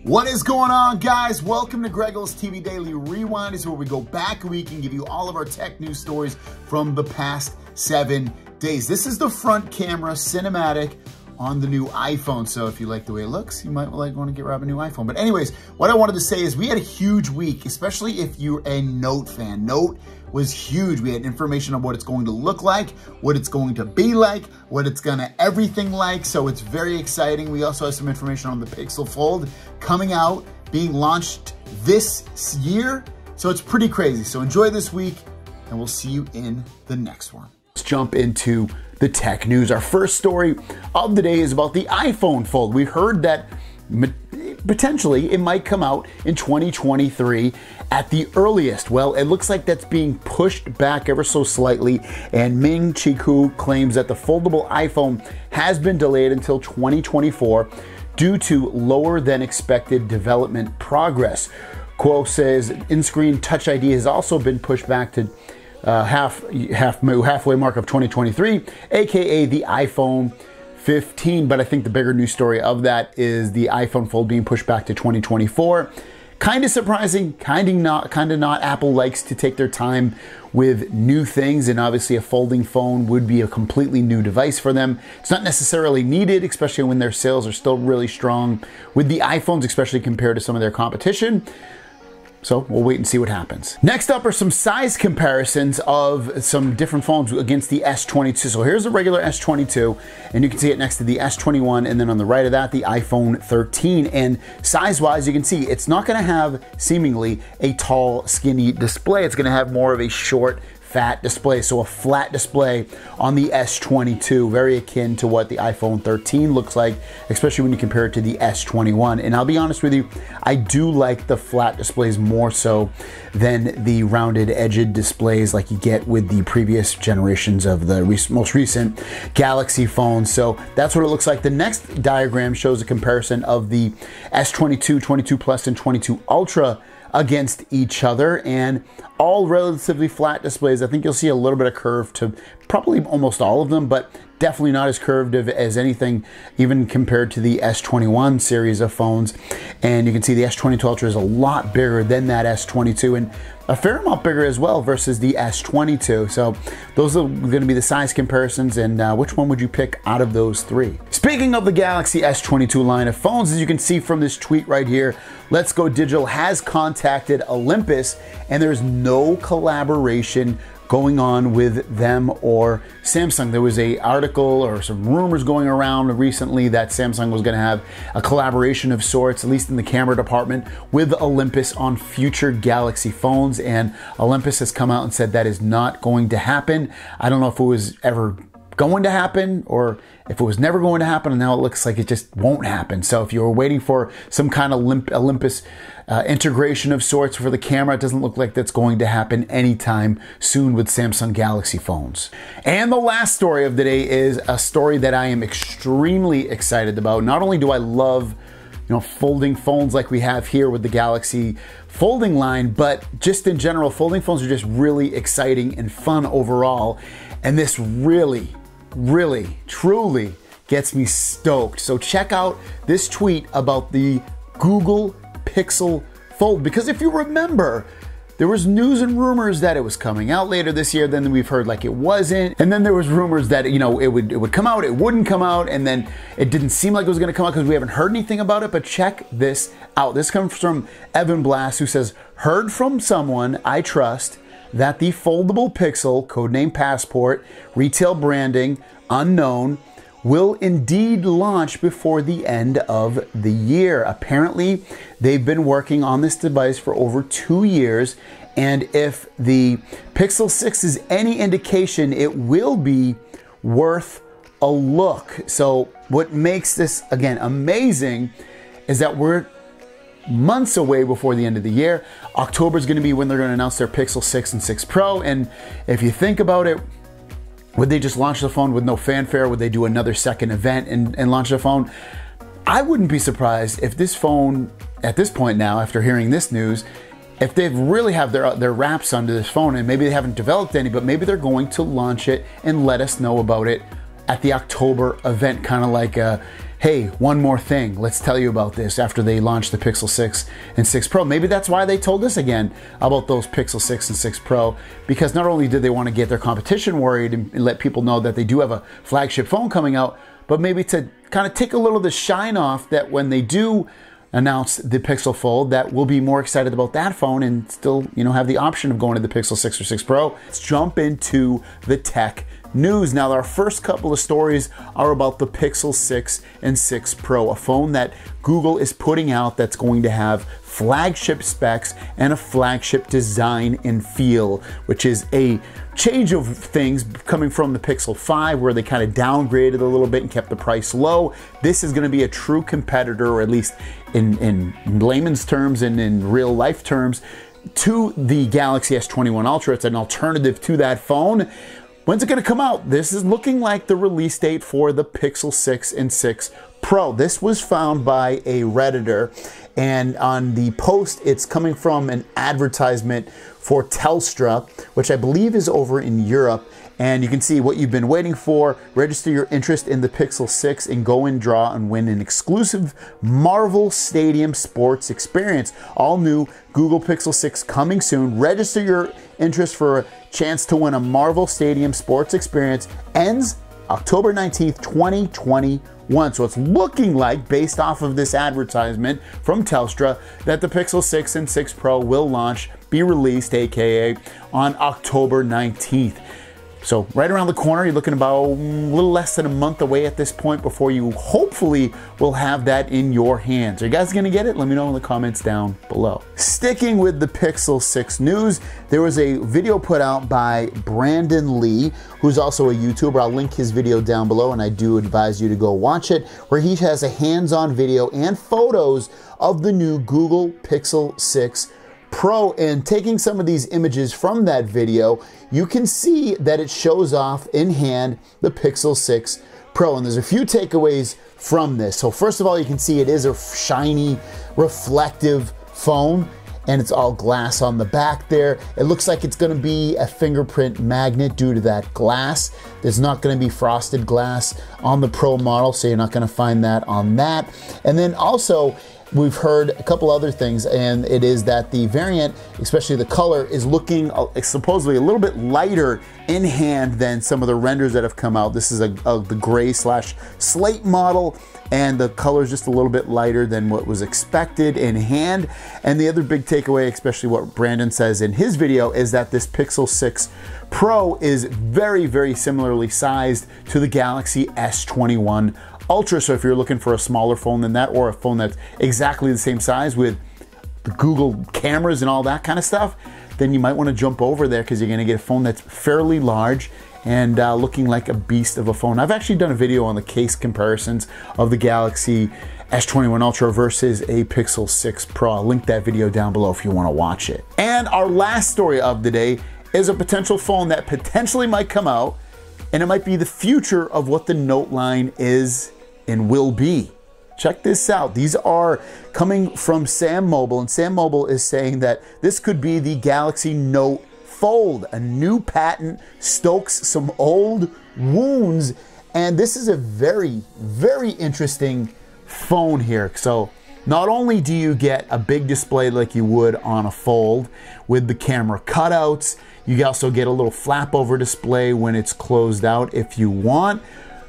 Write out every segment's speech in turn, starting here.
What is going on, guys? Welcome to Grego's TV Daily Rewind. This is where we go back a week and give you all of our tech news stories from the past 7 days. This is the front camera cinematic on the new iPhone. So if you like the way it looks, you might want to grab a new iPhone. But anyways, what I wanted to say is we had a huge week, especially if you're a Note fan. Note was huge. We had information on what it's going to look like, what it's going to be like, what it's gonna everything like. So it's very exciting. We also have some information on the Pixel Fold coming out, being launched this year. So it's pretty crazy. So enjoy this week and we'll see you in the next one. Let's jump into the tech news. Our first story of the day is about the iPhone Fold. We heard that potentially it might come out in 2023 at the earliest. Well, it looks like that's being pushed back ever so slightly, and Ming Chi Kuo claims that the foldable iPhone has been delayed until 2024 due to lower than expected development progress. Kuo says in-screen Touch ID has also been pushed back to halfway mark of 2023, aka the iPhone 15. But I think the bigger news story of that is the iPhone Fold being pushed back to 2024. Kind of surprising, kind of not. Apple likes to take their time with new things, and obviously a folding phone would be a completely new device for them. It's not necessarily needed, especially when their sales are still really strong with the iPhones, especially compared to some of their competition. So we'll wait and see what happens. Next up are some size comparisons of some different phones against the S22. So here's the regular S22, and you can see it next to the S21, and then on the right of that, the iPhone 13. And size-wise, you can see it's not gonna have seemingly a tall, skinny display. It's gonna have more of a short, fat display, so a flat display on the S22, very akin to what the iPhone 13 looks like, especially when you compare it to the S21. And I'll be honest with you, I do like the flat displays more so than the rounded edged displays like you get with the previous generations of the most recent Galaxy phones. So that's what it looks like. The next diagram shows a comparison of the S22, 22 Plus, and 22 Ultra against each other, and all relatively flat displays. I think you'll see a little bit of curve to probably almost all of them, but definitely not as curved as anything, even compared to the S21 series of phones. And you can see the S22 Ultra is a lot bigger than that S22, and a fair amount bigger as well versus the S22. So those are going to be the size comparisons, and which one would you pick out of those three? Speaking of the Galaxy S22 line of phones, as you can see from this tweet right here, Let's Go Digital has contacted Olympus, and there's no collaboration going on with them or Samsung. There was an article or some rumors going around recently that Samsung was going to have a collaboration of sorts, at least in the camera department, with Olympus on future Galaxy phones, and Olympus has come out and said that is not going to happen. I don't know if it was ever going to happen or if it was never going to happen, and now it looks like it just won't happen. So if you were waiting for some kind of Olympus integration of sorts for the camera, it doesn't look like that's going to happen anytime soon with Samsung Galaxy phones. And the last story of the day is a story that I am extremely excited about. Not only do I love folding phones like we have here with the Galaxy folding line, but just in general, folding phones are just really exciting and fun overall. And this really, truly gets me stoked. So check out this tweet about the Google Pixel Fold, because if you remember, there was news and rumors that it was coming out later this year. Then we've heard like it wasn't, and then there was rumors that it would come out, it wouldn't come out, and then it didn't seem like it was going to come out because we haven't heard anything about it. But check this out. This comes from Evan Blass, who says, "Heard from someone I trust that the foldable Pixel, codename Passport, retail branding unknown, will indeed launch before the end of the year." Apparently, they've been working on this device for over 2 years, and if the Pixel 6 is any indication, it will be worth a look. So what makes this, again, amazing is that we're months away before the end of the year. October is going to be when they're going to announce their Pixel 6 and 6 Pro, and if you think about it, would they just launch the phone with no fanfare? Would they do another second event and launch the phone? I wouldn't be surprised if this phone, at this point now, after hearing this news, if they really have their wraps under this phone, and maybe they haven't developed any, but maybe they're going to launch it and let us know about it at the October event, kind of like hey, one more thing, let's tell you about this after they launched the Pixel 6 and 6 Pro. Maybe that's why they told us again about those Pixel 6 and 6 Pro, because not only did they want to get their competition worried and let people know that they do have a flagship phone coming out, but maybe to kind of take a little of the shine off that when they do announce the Pixel Fold, that we'll be more excited about that phone and still, you know, have the option of going to the Pixel 6 or 6 Pro. Let's jump into the tech news. Now, our first couple of stories are about the Pixel 6 and 6 Pro, a phone that Google is putting out that's going to have flagship specs and a flagship design and feel, which is a change of things coming from the Pixel 5, where they kind of downgraded a little bit and kept the price low. This is going to be a true competitor, or at least in layman's terms and in real life terms, to the Galaxy S21 Ultra. It's an alternative to that phone. When's it going to come out? This is looking like the release date for the Pixel 6 and 6 Pro. This was found by a Redditor, and on the post, it's coming from an advertisement for Telstra, which I believe is over in Europe. And you can see what you've been waiting for. Register your interest in the Pixel 6 and go and draw and win an exclusive Marvel Stadium sports experience. All new Google Pixel 6 coming soon. Register your interest for a chance to win a Marvel Stadium sports experience. Ends October 19th, 2021. So it's looking like, based off of this advertisement from Telstra, that the Pixel 6 and 6 Pro will launch, be released, aka on October 19th. So right around the corner, you're looking about a little less than a month away at this point before you hopefully will have that in your hands. Are you guys gonna get it? Let me know in the comments down below. Sticking with the Pixel 6 news, there was a video put out by Brandon Lee, who's also a YouTuber. I'll link his video down below, and I do advise you to go watch it, where he has a hands-on video and photos of the new Google Pixel 6 Pro. And taking some of these images from that video, you can see that it shows off in hand the Pixel 6 Pro. And there's a few takeaways from this. So first of all, you can see it is a shiny, reflective phone, and it's all glass on the back there. It looks like it's gonna be a fingerprint magnet due to that glass. There's not gonna be frosted glass on the Pro model, so you're not gonna find that on that. And then also, we've heard a couple other things, and it is that the variant, especially the color, is looking supposedly a little bit lighter in hand than some of the renders that have come out. This is the gray / slate model, and the color is just a little bit lighter than what was expected in hand. And the other big takeaway, especially what Brandon says in his video, is that this Pixel 6 Pro is very, very similarly sized to the Galaxy S21 Ultra. So if you're looking for a smaller phone than that, or a phone that's exactly the same size with the Google cameras and all that kind of stuff, then you might want to jump over there, because you're going to get a phone that's fairly large and looking like a beast of a phone. I've actually done a video on the case comparisons of the Galaxy S21 Ultra versus a Pixel 6 Pro. I'll link that video down below if you want to watch it. And our last story of the day is a potential phone that potentially might come out, and it might be the future of what the Note line is and will be. Check this out. These are coming from Sam Mobile, and Sam Mobile is saying that this could be the Galaxy Note Fold. A new patent stokes some old wounds, and this is a very, very interesting phone here. So not only do you get a big display like you would on a Fold with the camera cutouts, you also get a little flap over display when it's closed out if you want.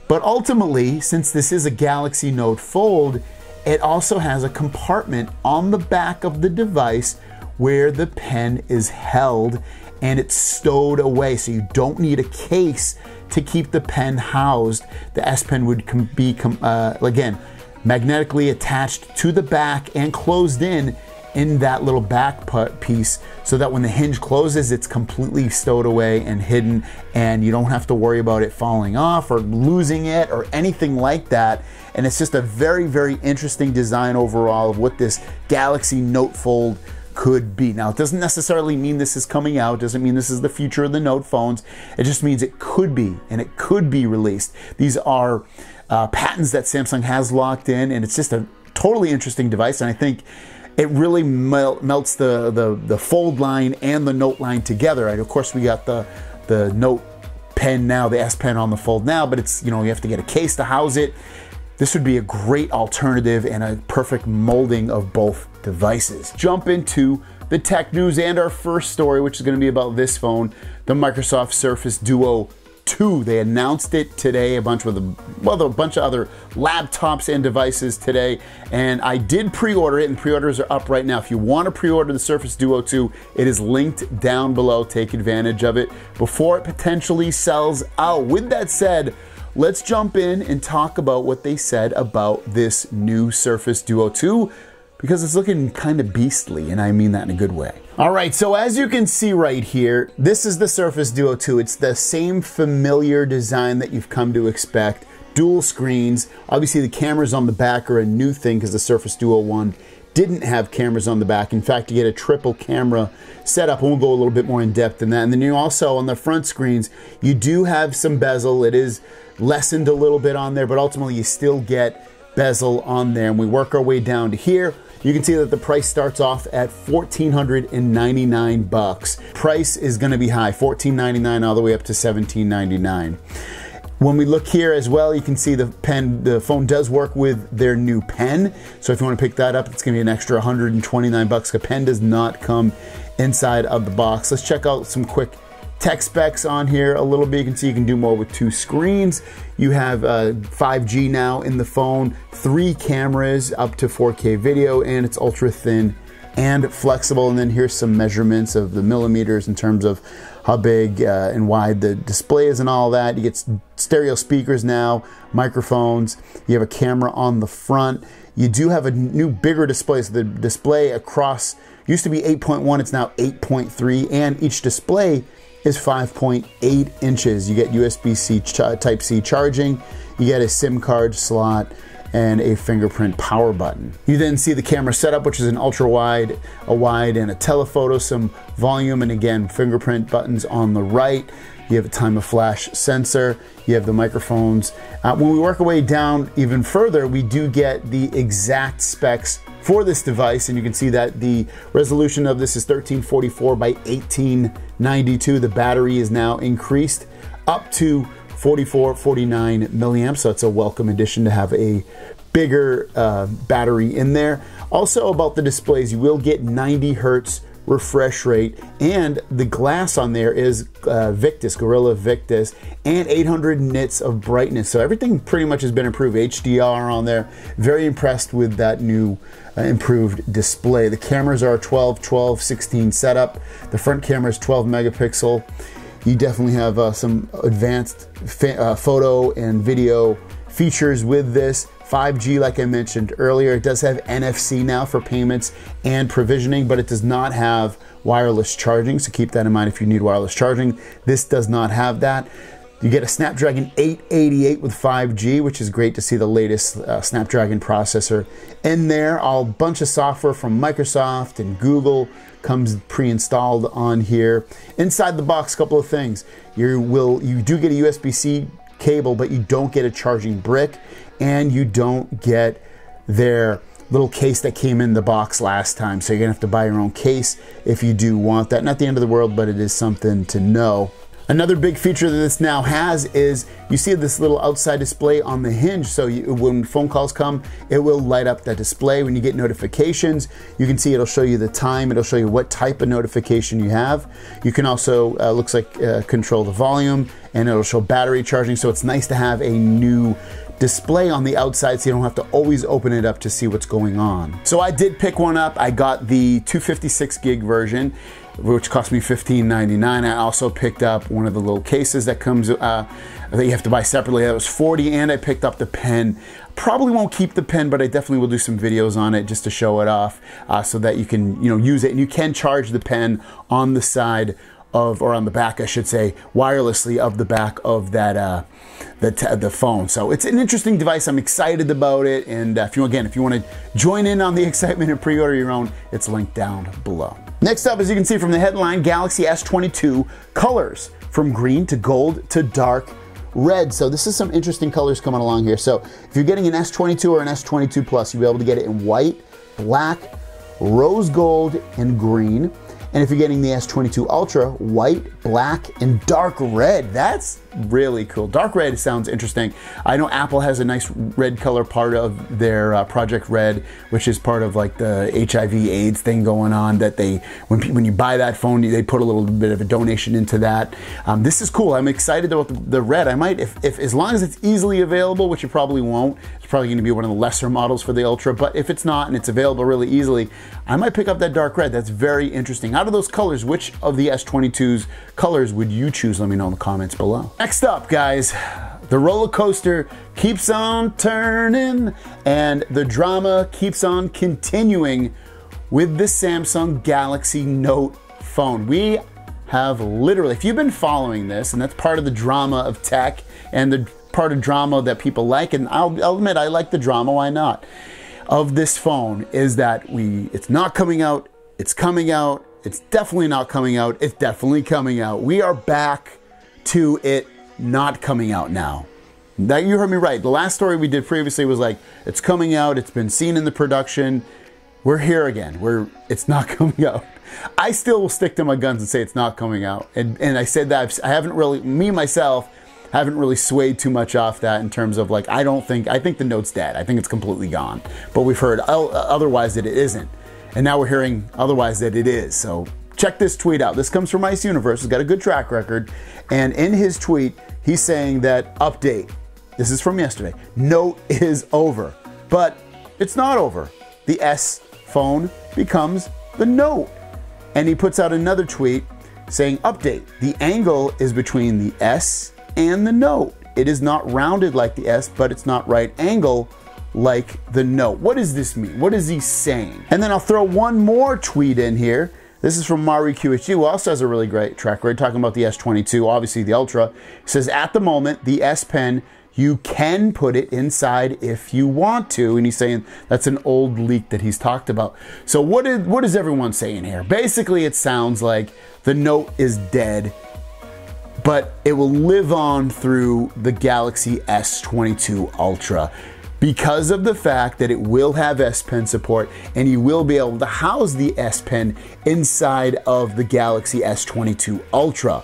But ultimately, since this is a Galaxy Note Fold, it also has a compartment on the back of the device where the pen is held, and it's stowed away. So you don't need a case to keep the pen housed. The S Pen would be, again, magnetically attached to the back and closed in that little back piece, so that when the hinge closes, it's completely stowed away and hidden, and you don't have to worry about it falling off or losing it or anything like that. And it's just a very, very interesting design overall of what this Galaxy Note Fold could be. Now, it doesn't necessarily mean this is coming out, doesn't mean this is the future of the Note phones. It just means it could be, and it could be released. These are patents that Samsung has locked in, and it's just a totally interesting device, and I think it really melts the Fold line and the Note line together. Right? Of course, we got the Note Pen now, the S Pen on the Fold now, but it's, you know, you have to get a case to house it. this would be a great alternative and a perfect molding of both devices. Jump into the tech news and our first story, which is going to be about this phone, the Microsoft Surface Duo 2. They announced it today, a bunch of other laptops and devices today, and I did pre-order it, and pre-orders are up right now. If you want to pre-order the Surface Duo 2, it is linked down below. Take advantage of it before it potentially sells out. With that said, let's jump in and talk about what they said about this new Surface Duo 2, because it's looking kind of beastly, and I mean that in a good way. All right, so as you can see right here, this is the Surface Duo 2. It's the same familiar design that you've come to expect. Dual screens. Obviously the cameras on the back are a new thing because the Surface Duo 1 didn't have cameras on the back. In fact, you get a triple camera setup, and we'll go a little bit more in depth in that. And then you also, on the front screens, you do have some bezel. It is lessened a little bit on there, but ultimately you still get bezel on there. And we work our way down to here. You can see that the price starts off at $1,499. Price is going to be high, $14.99 all the way up to $17.99. When we look here as well, you can see the phone does work with their new pen. So if you want to pick that up, it's going to be an extra $129. The pen does not come inside of the box. Let's check out some quick tech specs on here a little bit. You can see you can do more with 2 screens. You have 5G now in the phone, 3 cameras, up to 4K video, and it's ultra thin and flexible. And then here's some measurements of the millimeters in terms of how big and wide the display is and all that. You get stereo speakers now, microphones. You have a camera on the front. You do have a new bigger display. So the display across used to be 8.1, it's now 8.3, and each display is 5.8 inches. You get USB-C Type-C charging, you get a SIM card slot, and a fingerprint power button. You then see the camera setup, which is an ultra wide, a wide, and a telephoto, some volume, and again, fingerprint buttons on the right. You have a time of flash sensor, you have the microphones. When we work our way down even further, we do get the exact specs for this device, and you can see that the resolution of this is 1344 by 1892. The battery is now increased up to 4449 milliamps, so it's a welcome addition to have a bigger battery in there. Also about the displays, you will get 90 hertz refresh rate, and the glass on there is Gorilla Victus, and 800 nits of brightness. So everything pretty much has been improved. HDR on there. Very impressed with that new improved display. The cameras are 12, 12, 16 setup. The front camera is 12 megapixel. You definitely have some advanced photo and video features with this. 5G, like I mentioned earlier. It does have NFC now for payments and provisioning, but it does not have wireless charging, so keep that in mind if you need wireless charging. This does not have that. You get a Snapdragon 888 with 5G, which is great to see the latest Snapdragon processor in there. A bunch of software from Microsoft and Google comes pre-installed on here. Inside the box, a couple of things. You do get a USB-C cable, but you don't get a charging brick, and you don't get their little case that came in the box last time. So you're gonna have to buy your own case if you do want that. Not the end of the world, but it is something to know. Another big feature that this now has is you see this little outside display on the hinge. So when phone calls come, it will light up that display. When you get notifications, you can see it'll show you the time. It'll show you what type of notification you have. You can also, looks like, control the volume, and it'll show battery charging. So it's nice to have a new display on the outside so you don't have to always open it up to see what's going on. So I did pick one up. I got the 256 gig version, which cost me $15.99. I also picked up one of the little cases that comes that you have to buy separately. That was $40, and I picked up the pen. Probably won't keep the pen, but I definitely will do some videos on it just to show it off, so that you can use it, and you can charge the pen on the side of, or on the back, I should say, wirelessly of the back of that the phone. So it's an interesting device. I'm excited about it, and if you want to join in on the excitement and pre-order your own, it's linked down below. Next up, as you can see from the headline, Galaxy S22 Colors, from green to gold to dark red. So this is some interesting colors coming along here. So if you're getting an S22 or an S22 Plus, you'll be able to get it in white, black, rose gold, and green. And if you're getting the S22 Ultra, white, black, and dark red. That's really cool. Dark red sounds interesting. I know Apple has a nice red color part of their Project Red, which is part of like the HIV/AIDS thing going on, that they, when you buy that phone, they put a little bit of a donation into that. This is cool. I'm excited about the red. I might, if as long as it's easily available, which it probably won't, it's probably going to be one of the lesser models for the Ultra, but if it's not and it's available really easily, I might pick up that dark red. That's very interesting. Out of those colors, which of the S22's colors would you choose? Let me know in the comments below. Next up, guys, the roller coaster keeps on turning and the drama keeps on continuing with the Samsung Galaxy Note phone. We have literally, if you've been following this, and that's part of the drama of tech and the part of drama that people like, and I'll admit I like the drama, why not, of this phone, is that it's not coming out, it's coming out, it's definitely not coming out, it's definitely coming out. We are back to it not coming out now. That, you heard me right. The last story we did previously was like, it's coming out, it's been seen in the production. We're here again, it's not coming out. I still will stick to my guns and say it's not coming out. And I said that I haven't really, me myself, haven't really swayed too much off that in terms of like, I think the Note's dead. I think it's completely gone. But we've heard otherwise that it isn't. And now we're hearing otherwise that it is. So check this tweet out. This comes from Ice Universe. He's got a good track record. And in his tweet, he's saying that update, this is from yesterday, Note is over. But it's not over. The S phone becomes the Note. And he puts out another tweet saying, update, the angle is between the S and the Note. It is not rounded like the S, but it's not right angle like the Note. What does this mean? What is he saying? And then I'll throw one more tweet in here. This is from Mari QHD, who also has a really great track record, talking about the S22, obviously the Ultra. He says, at the moment, the S Pen, you can put it inside if you want to. And he's saying that's an old leak that he's talked about. So what is everyone saying here? Basically, it sounds like the Note is dead, but it will live on through the Galaxy S22 Ultra because of the fact that it will have S Pen support and you will be able to house the S Pen inside of the Galaxy S22 Ultra.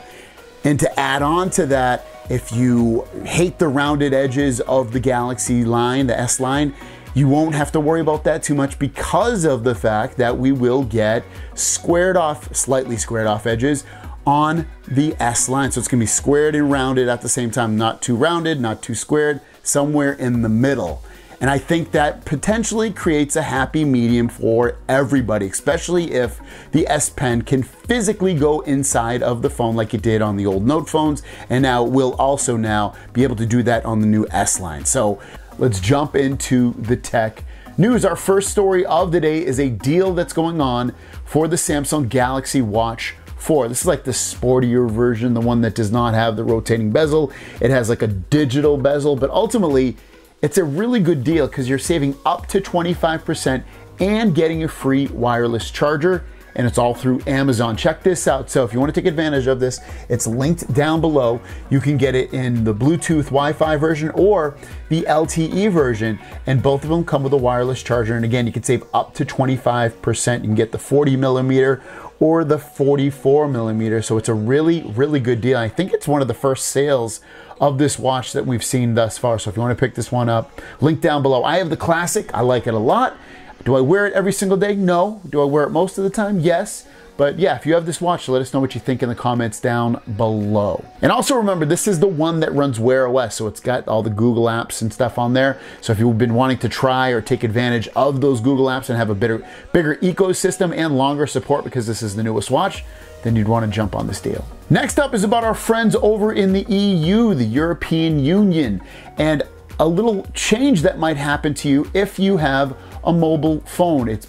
And to add on to that, if you hate the rounded edges of the Galaxy line, the S line, you won't have to worry about that too much because of the fact that we will get squared off, slightly squared off edges on the S line. So it's gonna be squared and rounded at the same time, not too rounded, not too squared, somewhere in the middle. And I think that potentially creates a happy medium for everybody, especially if the S Pen can physically go inside of the phone like it did on the old Note phones, and now will also now be able to do that on the new S line. So let's jump into the tech news. Our first story of the day is a deal that's going on for the Samsung Galaxy Watch 4. This is like the sportier version, the one that does not have the rotating bezel. It has like a digital bezel, but ultimately it's a really good deal because you're saving up to 25% and getting a free wireless charger, and it's all through Amazon. Check this out. So if you want to take advantage of this, it's linked down below. You can get it in the Bluetooth Wi-Fi version or the LTE version, and both of them come with a wireless charger. And again, you can save up to 25%. You can get the 40mm or the 44mm. So it's a really, really good deal. I think it's one of the first sales of this watch that we've seen thus far. So if you want to pick this one up, link down below. I have the Classic. I like it a lot. Do I wear it every single day? No. Do I wear it most of the time? Yes. But yeah, if you have this watch, let us know what you think in the comments down below. And also remember, this is the one that runs Wear OS, so it's got all the Google apps and stuff on there. So if you've been wanting to try or take advantage of those Google apps and have a bigger ecosystem and longer support because this is the newest watch, then you'd want to jump on this deal. Next up is about our friends over in the EU, the European Union, and a little change that might happen to you if you have a mobile phone. It's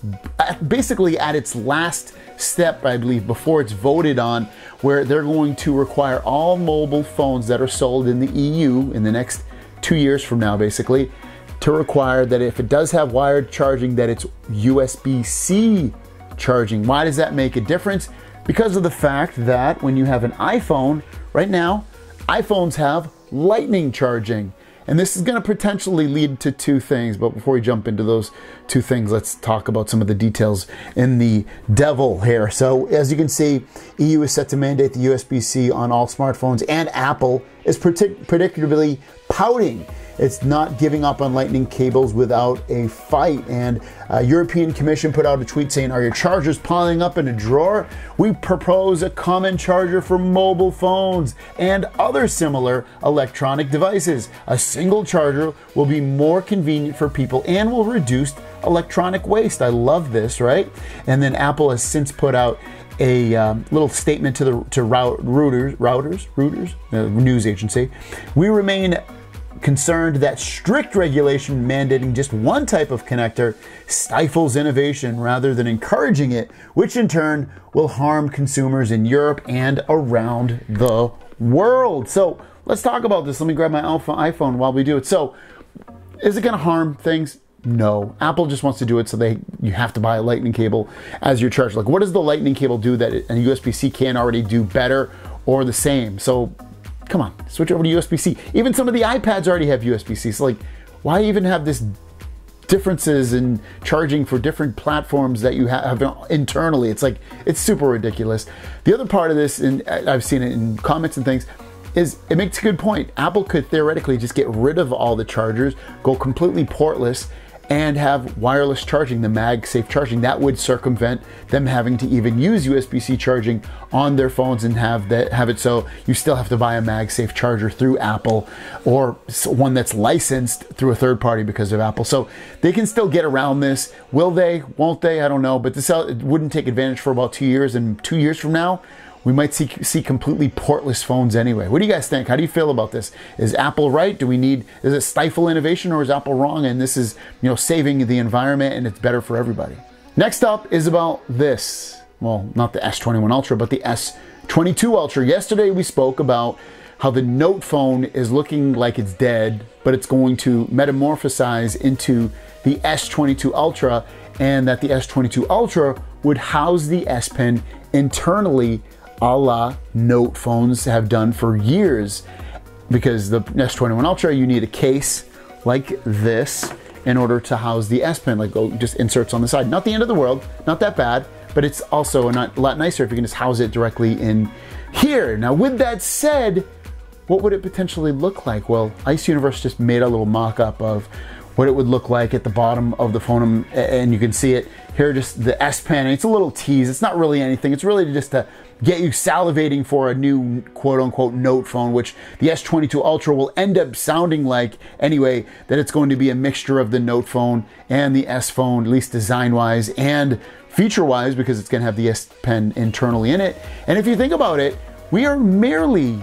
basically at its last step, I believe, before it's voted on, where they're going to require all mobile phones that are sold in the EU in the next 2 years from now, basically, to require that if it does have wired charging, that it's USB-C charging. Why does that make a difference? Because of the fact that when you have an iPhone, right now, iPhones have lightning charging. And this is going to potentially lead to two things. But before we jump into those two things, let's talk about some of the details in the devil here. So as you can see, EU is set to mandate the USB-C on all smartphones, and Apple is predictably pouting. It's not giving up on lightning cables without a fight. And European Commission put out a tweet saying, are your chargers piling up in a drawer? We propose a common charger for mobile phones and other similar electronic devices. A single charger will be more convenient for people and will reduce electronic waste. I love this, right? And then Apple has since put out a little statement to Reuters, news agency. We remain concerned that strict regulation mandating just one type of connector stifles innovation rather than encouraging it, which in turn will harm consumers in Europe and around the world. So let's talk about this. Let me grab my iPhone while we do it. So is it going to harm things? No. Apple just wants to do it so you have to buy a lightning cable as your charger. Like, what does the lightning cable do that a USB-C can't already do better or the same? So come on, switch over to USB-C. Even some of the iPads already have USB-C. So like, why even have this differences in charging for different platforms that you have internally? It's like, it's super ridiculous. The other part of this, and I've seen it in comments and things, is it makes a good point. Apple could theoretically just get rid of all the chargers, go completely portless, and have wireless charging, the MagSafe charging. That would circumvent them having to even use USB-C charging on their phones and have it so you still have to buy a MagSafe charger through Apple, or one that's licensed through a third party because of Apple. So they can still get around this. Will they? Won't they? I don't know. But it wouldn't take advantage for about 2 years, and 2 years from now, we might see completely portless phones anyway. What do you guys think? How do you feel about this? Is Apple right? Is it stifle innovation, or is Apple wrong? And this is, saving the environment and it's better for everybody. Next up is about this. Well, not the S21 Ultra, but the S22 Ultra. Yesterday we spoke about how the Note phone is looking like it's dead, but it's going to metamorphosize into the S22 Ultra, and that the S22 Ultra would house the S Pen internally, a la Note phones have done for years. Because the S21 Ultra, you need a case like this in order to house the S Pen, like just inserts on the side. Not the end of the world, not that bad, but it's also a lot nicer if you can just house it directly in here. Now, with that said, what would it potentially look like? Well, Ice Universe just made a little mock-up of what it would look like at the bottom of the phone, and you can see it here, just the S Pen. It's a little tease. It's not really anything. It's really just to get you salivating for a new quote-unquote Note phone, which the S22 Ultra will end up sounding like anyway, that it's going to be a mixture of the Note phone and the S phone, at least design-wise and feature-wise, because it's going to have the S Pen internally in it. And if you think about it, we are merely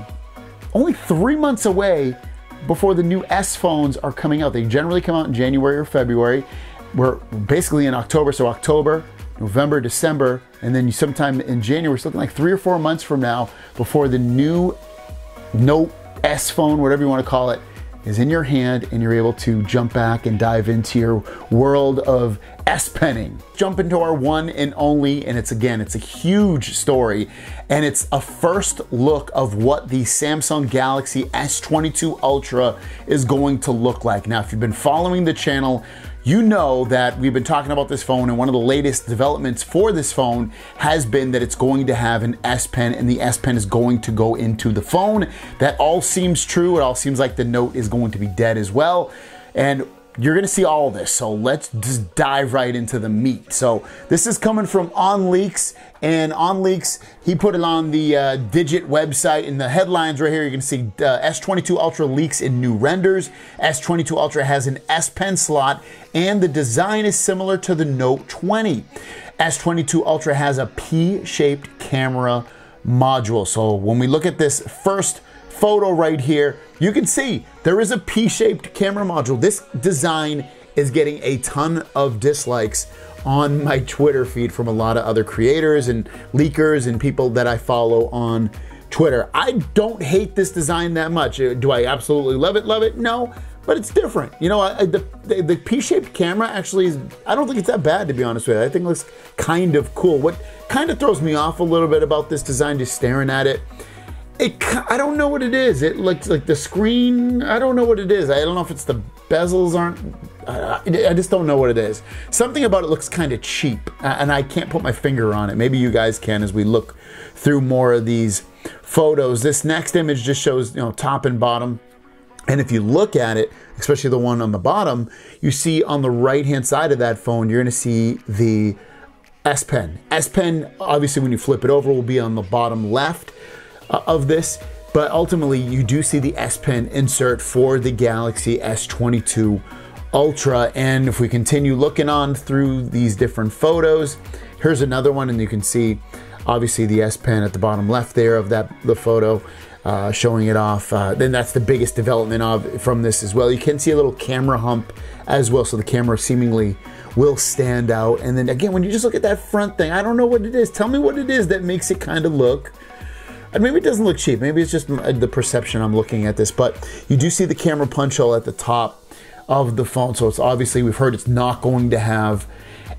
only 3 months away before the new S phones are coming out. They generally come out in January or February. We're basically in October, so October, November, December, and then sometime in January. It's looking like 3 or 4 months from now before the new Note S phone, whatever you want to call it, is in your hand, and you're able to jump back and dive into your world of S Penning. Jump into our one and only, and it's a huge story, and it's a first look of what the Samsung Galaxy S22 Ultra is going to look like. Now, if you've been following the channel, you know that we've been talking about this phone, and one of the latest developments for this phone has been that it's going to have an S Pen, and the S Pen is going to go into the phone. That all seems true. It all seems like the Note is going to be dead as well. And you're gonna see all this, so let's just dive right into the meat. So this is coming from OnLeaks, and OnLeaks, he put it on the Digit website. In the headlines right here, you can see S22 Ultra leaks in new renders. S22 Ultra has an S Pen slot, and the design is similar to the Note 20. S22 Ultra has a P-shaped camera module. So when we look at this first photo right here, you can see there is a P-shaped camera module. This design is getting a ton of dislikes on my Twitter feed from a lot of other creators and leakers and people that I follow on Twitter. I don't hate this design that much. Do I absolutely love it? Love it? No, but it's different. You know, the P-shaped camera actually is, I don't think it's that bad, to be honest with you. I think it looks kind of cool. What kind of throws me off a little bit about this design, just staring at it, I don't know what it is. It looks like the screen, I don't know what it is. I don't know if it's the bezels aren't, I just don't know what it is. Something about it looks kind of cheap, and I can't put my finger on it. Maybe you guys can as we look through more of these photos. This next image just shows, you know, top and bottom. And if you look at it, especially the one on the bottom, you see on the right-hand side of that phone, you're gonna see the S Pen. S Pen, obviously when you flip it over, will be on the bottom left of this, but ultimately you do see the S Pen insert for the Galaxy S22 Ultra. And if we continue looking on through these different photos, here's another one, and you can see obviously the S Pen at the bottom left there of the photo, showing it off. Then that's the biggest development from this as well. You can see a little camera hump as well, so the camera seemingly will stand out. And then again, when you just look at that front thing, I don't know what it is. Tell me what it is that makes it kind of look, and maybe it doesn't look cheap. Maybe it's just the perception I'm looking at this, but you do see the camera punch hole at the top of the phone. So it's obviously, we've heard it's not going to have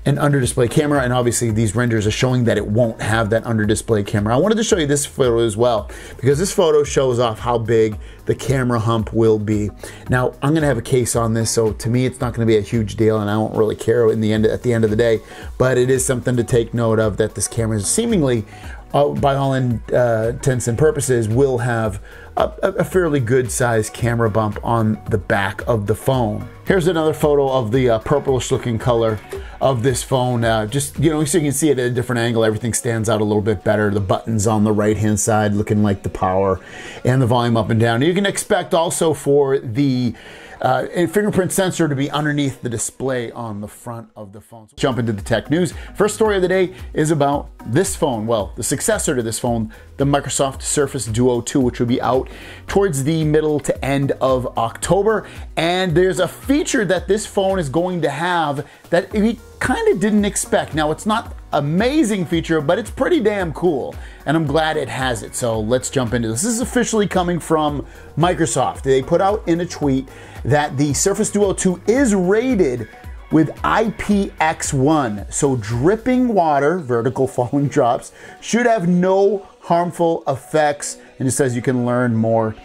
an under display camera, and obviously these renders are showing that it won't have that under display camera. I wanted to show you this photo as well, because this photo shows off how big the camera hump will be. Now, I'm gonna have a case on this, so to me it's not gonna be a huge deal, and I won't really care at the end of the day, but it is something to take note of, that this camera is seemingly, by all intents and purposes, will have a fairly good sized camera bump on the back of the phone. Here's another photo of the purplish looking color of this phone. Just, you know, so you can see it at a different angle. Everything stands out a little bit better. The buttons on the right hand side looking like the power and the volume up and down. You can expect also for the fingerprint sensor to be underneath the display on the front of the phone. So jump into the tech news. First story of the day is about this phone. Well, the successor to this phone, the Microsoft Surface Duo 2, which will be out towards the middle to end of October. And there's a feature that this phone is going to have that we kind of didn't expect. Now, it's not amazing feature, but it's pretty damn cool, and I'm glad it has it. So let's jump into this. This is officially coming from Microsoft. They put out in a tweet that the Surface Duo 2 is rated with IPX1, so dripping water, vertical falling drops, should have no harmful effects, and it says you can learn more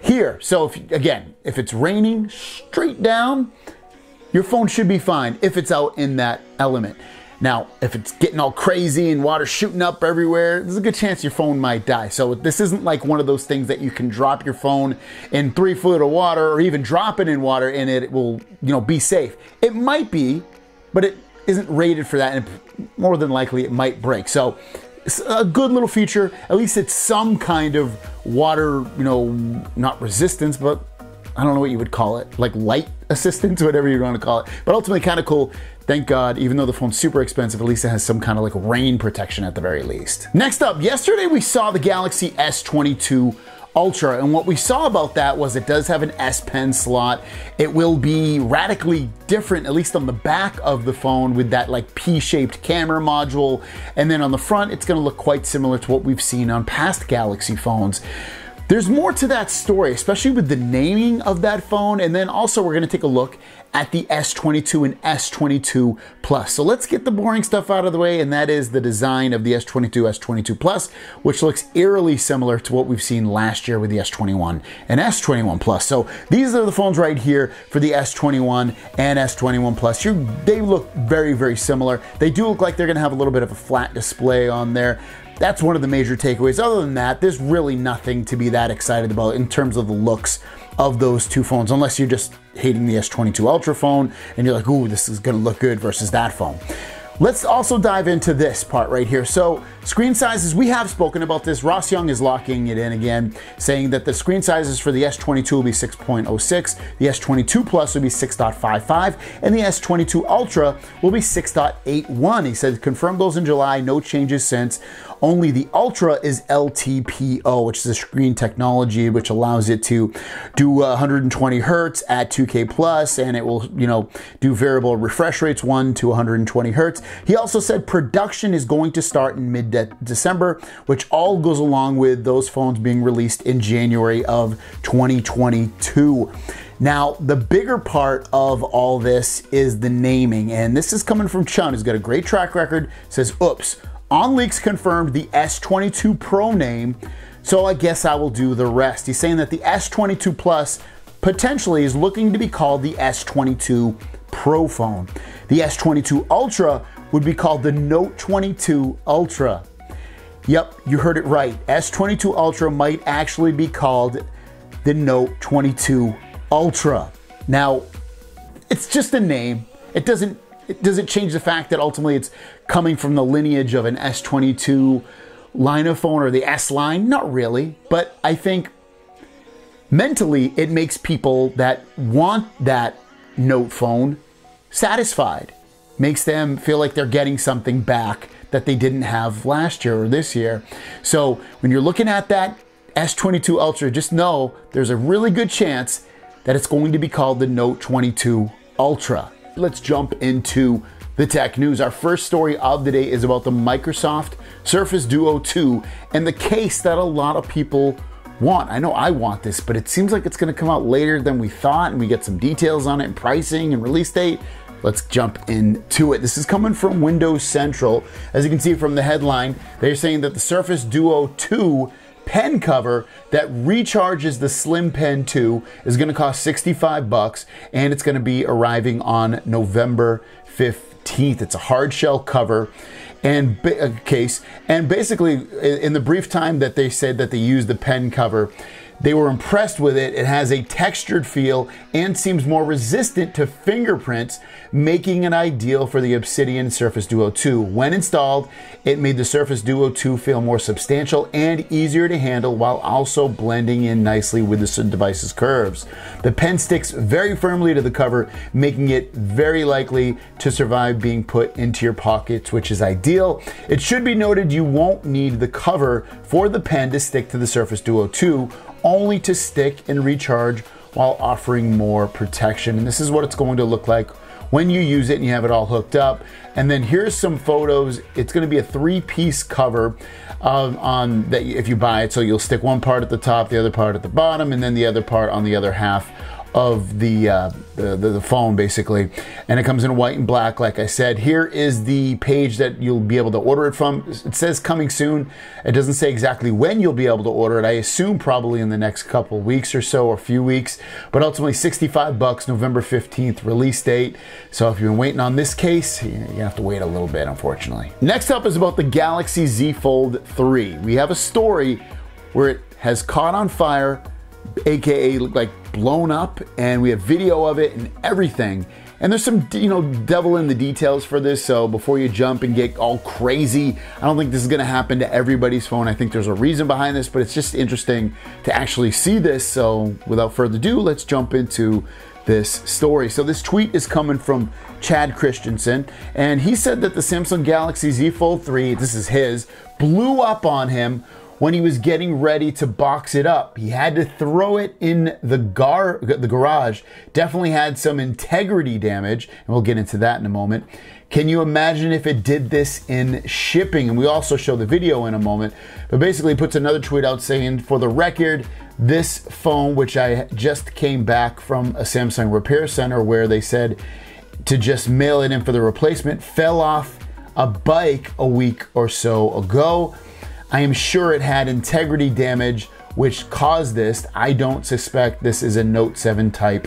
here. So if it's raining straight down, your phone should be fine if it's out in that element. Now, if it's getting all crazy and water shooting up everywhere, there's a good chance your phone might die. So this isn't like one of those things that you can drop your phone in 3 foot of water, or even drop it in water and it will, you know, be safe. It might be, but it isn't rated for that, and more than likely it might break. So it's a good little feature. At least it's some kind of water, you know, not resistance, but I don't know what you would call it, like light assistance, whatever you want to call it, but ultimately kind of cool. Thank God, even though the phone's super expensive, at least it has some kind of like rain protection at the very least. Next up, yesterday we saw the Galaxy S22 Ultra, and what we saw about that was it does have an S Pen slot. It will be radically different, at least on the back of the phone, with that like P-shaped camera module, and then on the front it's going to look quite similar to what we've seen on past Galaxy phones. There's more to that story, especially with the naming of that phone, and then also we're going to take a look at the S22 and S22 Plus. So let's get the boring stuff out of the way, and that is the design of the S22, S22 Plus, which looks eerily similar to what we've seen last year with the S21 and S21 Plus. So these are the phones right here for the S21 and S21 Plus. They look very, very similar. They do look like they're going to have a little bit of a flat display on there. That's one of the major takeaways. Other than that, there's really nothing to be that excited about in terms of the looks of those two phones, unless you're just hating the S22 Ultra phone and you're like, ooh, this is gonna look good versus that phone. Let's also dive into this part right here. So screen sizes, we have spoken about this. Ross Young is locking it in again, saying that the screen sizes for the S22 will be 6.06, the S22 Plus will be 6.55, and the S22 Ultra will be 6.81. He said, confirmed those in July, no changes since. Only the Ultra is LTPO, which is a screen technology which allows it to do 120 hertz at 2K plus, and it will, you know, do variable refresh rates 1 to 120 hertz. He also said production is going to start in mid-December, which all goes along with those phones being released in January of 2022. Now, the bigger part of all this is the naming, and this is coming from Chun, who's got a great track record. Says, oops, on leaks confirmed the S22 Pro name so I guess I will do the rest. He's saying that the S22 Plus potentially is looking to be called the S22 Pro phone. The S22 Ultra would be called the Note 22 Ultra. Yep, you heard it right. S22 Ultra might actually be called the Note 22 Ultra. Now, it's just a name. It doesn't change the fact that ultimately it's coming from the lineage of an S22 line of phone or the S line. Not really, but I think mentally it makes people that want that Note phone satisfied. Makes them feel like they're getting something back that they didn't have last year or this year. So when you're looking at that S22 Ultra, just know there's a really good chance that it's going to be called the Note 22 Ultra. Let's jump into the tech news. Our first story of the day is about the Microsoft Surface Duo 2 and the case that a lot of people want. I know I want this, but it seems like it's going to come out later than we thought, and we get some details on it and pricing and release date. Let's jump into it. This is coming from Windows Central. As you can see from the headline, they're saying that the Surface Duo 2 pen cover that recharges the Slim Pen 2 is going to cost $65, and it's going to be arriving on November 15th. It's a hard shell cover and case, and basically in the brief time that they said that they used the pen cover, they were impressed with it. It has a textured feel and seems more resistant to fingerprints, making it ideal for the Obsidian Surface Duo 2. When installed, it made the Surface Duo 2 feel more substantial and easier to handle while also blending in nicely with the device's curves. The pen sticks very firmly to the cover, making it very likely to survive being put into your pockets, which is ideal. It should be noted you won't need the cover for the pen to stick to the Surface Duo 2, only to stick and recharge while offering more protection. And this is what it's going to look like when you use it and you have it all hooked up. And then here's some photos. It's going to be a 3-piece cover on that if you buy it. So you'll stick one part at the top, the other part at the bottom, and then the other part on the other half of the phone, basically. And it comes in white and black, like I said. Here is the page that you'll be able to order it from. It says coming soon. It doesn't say exactly when you'll be able to order it. I assume probably in the next couple weeks or so, or a few weeks, but ultimately $65, November 15th release date. So if you've been waiting on this case, you're gonna have to wait a little bit, unfortunately. Next up is about the Galaxy Z Fold 3. We have a story where it has caught on fire, aka like blown up, and we have video of it and everything. And there's some, devil in the details for this, so before you jump and get all crazy, I don't think this is gonna happen to everybody's phone. I think there's a reason behind this, but it's just interesting to actually see this. So without further ado, let's jump into this story. So this tweet is coming from Chad Christensen, and he said that the Samsung Galaxy Z Fold 3, this is his, blew up on him when he was getting ready to box it up. He had to throw it in the garage. Definitely had some integrity damage, and we'll get into that in a moment. Can you imagine if it did this in shipping? And we also show the video in a moment, but basically puts another tweet out saying, for the record, this phone, which I just came back from a Samsung repair center where they said to just mail it in for the replacement, fell off a bike a week or so ago. I am sure it had integrity damage which caused this. I don't suspect this is a Note 7 type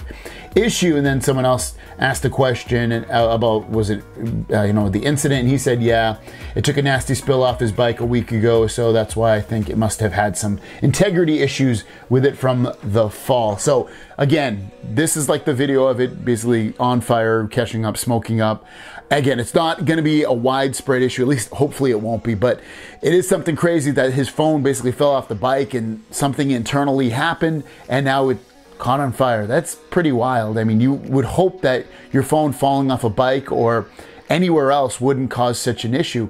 issue. And then someone else asked a question about, was it, the incident? And he said, yeah, it took a nasty spill off his bike a week ago. So that's why I think it must have had some integrity issues with it from the fall. So again, this is like the video of it basically on fire, catching up, smoking up. Again, it's not going to be a widespread issue, at least hopefully it won't be, but it is something crazy that his phone basically fell off the bike and something internally happened and now it caught on fire. That's pretty wild. I mean, you would hope that your phone falling off a bike or anywhere else wouldn't cause such an issue.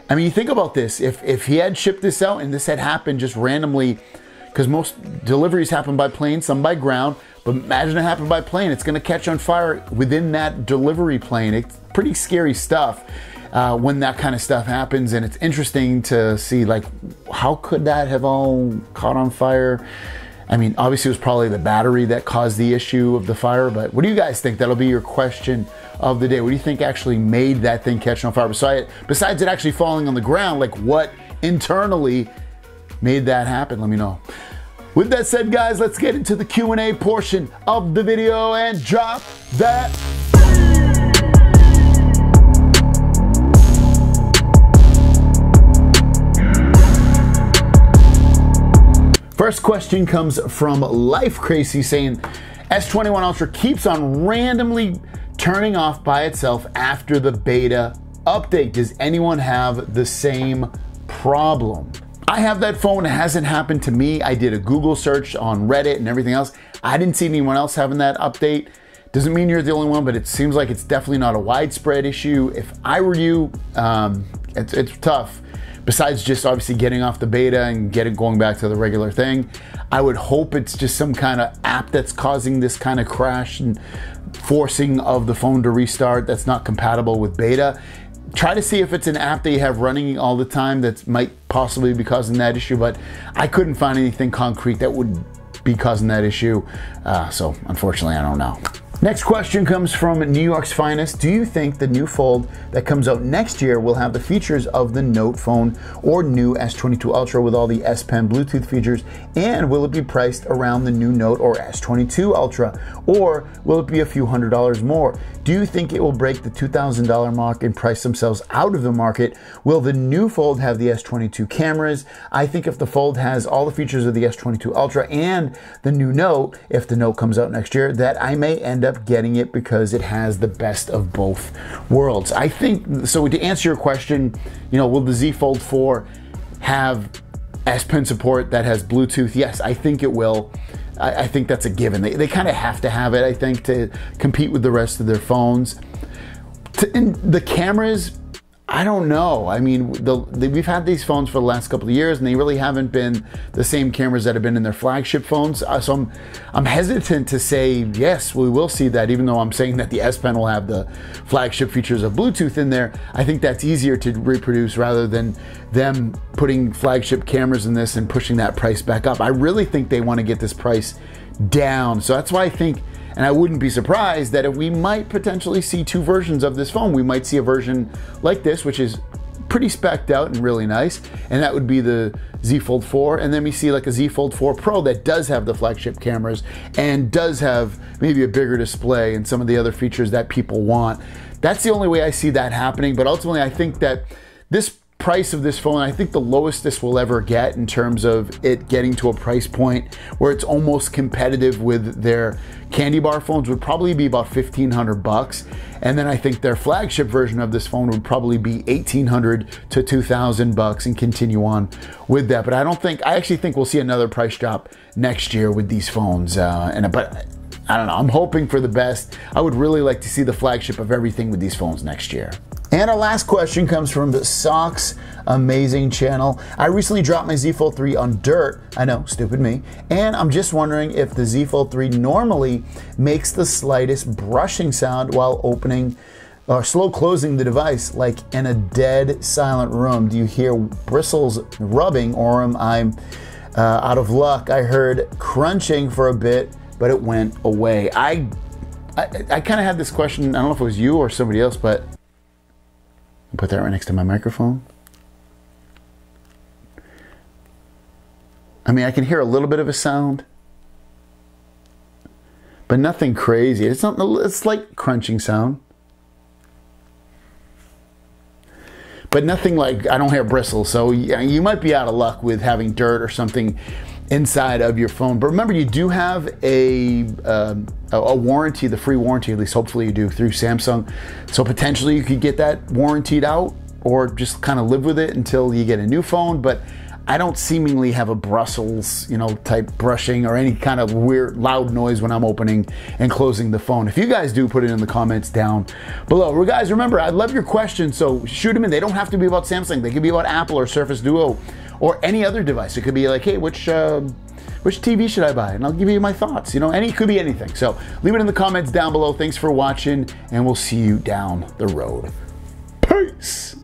I mean, you think about this, if he had shipped this out and this had happened just randomly, because most deliveries happen by plane, some by ground, but imagine it happened by plane. It's going to catch on fire within that delivery plane. It's pretty scary stuff when that kind of stuff happens, and it's interesting to see, like, how could that have all caught on fire? I mean, obviously it was probably the battery that caused the issue of the fire, but what do you guys think? That'll be your question of the day. What do you think actually made that thing catch on fire? Besides it actually falling on the ground, like what internally made that happen, let me know. With that said, guys, let's get into the Q&A portion of the video and drop that. First question comes from Life Crazy saying, S21 Ultra keeps on randomly turning off by itself after the beta update. Does anyone have the same problem? I have that phone. It hasn't happened to me. I did a Google search on Reddit and everything else. I didn't see anyone else having that update. Doesn't mean you're the only one, but it seems like it's definitely not a widespread issue. If I were you, it's tough. Besides just obviously getting off the beta and going back to the regular thing, I would hope it's just some kind of app that's causing this kind of crash and forcing of the phone to restart that's not compatible with beta. Try to see if it's an app that you have running all the time that might possibly be causing that issue, but I couldn't find anything concrete that would be causing that issue. So unfortunately, I don't know. Next question comes from New York's Finest. Do you think the new Fold that comes out next year will have the features of the Note phone or new S22 Ultra with all the S Pen Bluetooth features? And will it be priced around the new Note or S22 Ultra? Or will it be a few $100s more? Do you think it will break the $2,000 mark and price themselves out of the market? Will the new Fold have the S22 cameras? I think if the Fold has all the features of the S22 Ultra and the new Note, if the Note comes out next year, that I may end up getting it because it has the best of both worlds. I think, so to answer your question, will the Z Fold 4 have S Pen support that has Bluetooth? Yes, I think it will. I think that's a given. They kind of have to have it, I think, to compete with the rest of their phones. And the cameras, I don't know. I mean, we've had these phones for the last couple of years and they really haven't been the same cameras that have been in their flagship phones. So I'm hesitant to say, yes, we will see that, even though I'm saying that the S Pen will have the flagship features of Bluetooth in there. I think that's easier to reproduce rather than them putting flagship cameras in this and pushing that price back up. I really think they want to get this price down. So that's why I think, and I wouldn't be surprised that if we might potentially see two versions of this phone. We might see a version like this, which is pretty specced out and really nice, and that would be the Z Fold 4, and then we see like a Z Fold 4 Pro that does have the flagship cameras and does have maybe a bigger display and some of the other features that people want. That's the only way I see that happening, but ultimately I think that this price of this phone, I think the lowest this will ever get in terms of it getting to a price point where it's almost competitive with their candy bar phones would probably be about $1,500. And then I think their flagship version of this phone would probably be $1,800 to $2,000 and continue on with that. But I actually think we'll see another price drop next year with these phones. But I don't know, I'm hoping for the best. I would really like to see the flagship of everything with these phones next year. And our last question comes from the Socks Amazing channel. I recently dropped my Z Fold 3 on dirt. I know, stupid me. And I'm just wondering if the Z Fold 3 normally makes the slightest brushing sound while opening or slow closing the device, like in a dead silent room. Do you hear bristles rubbing, or am I out of luck? I heard crunching for a bit, but it went away. I kind of had this question, I don't know if it was you or somebody else, but put that right next to my microphone. I mean, I can hear a little bit of a sound, but nothing crazy. It's like crunching sound, but nothing like, I don't hear bristles. So yeah, you might be out of luck with having dirt or something inside of your phone. But remember, you do have a warranty, the free warranty, at least hopefully you do, through Samsung. So potentially you could get that warrantied out or just kind of live with it until you get a new phone. But I don't seemingly have a Brussels, type brushing or any kind of weird loud noise when I'm opening and closing the phone. If you guys do, put it in the comments down below. Well, guys, remember, I love your questions, so shoot them in. They don't have to be about Samsung. They could be about Apple or Surface Duo or any other device. It could be like, hey, which TV should I buy? And I'll give you my thoughts. It could be anything. So leave it in the comments down below. Thanks for watching, and we'll see you down the road. Peace.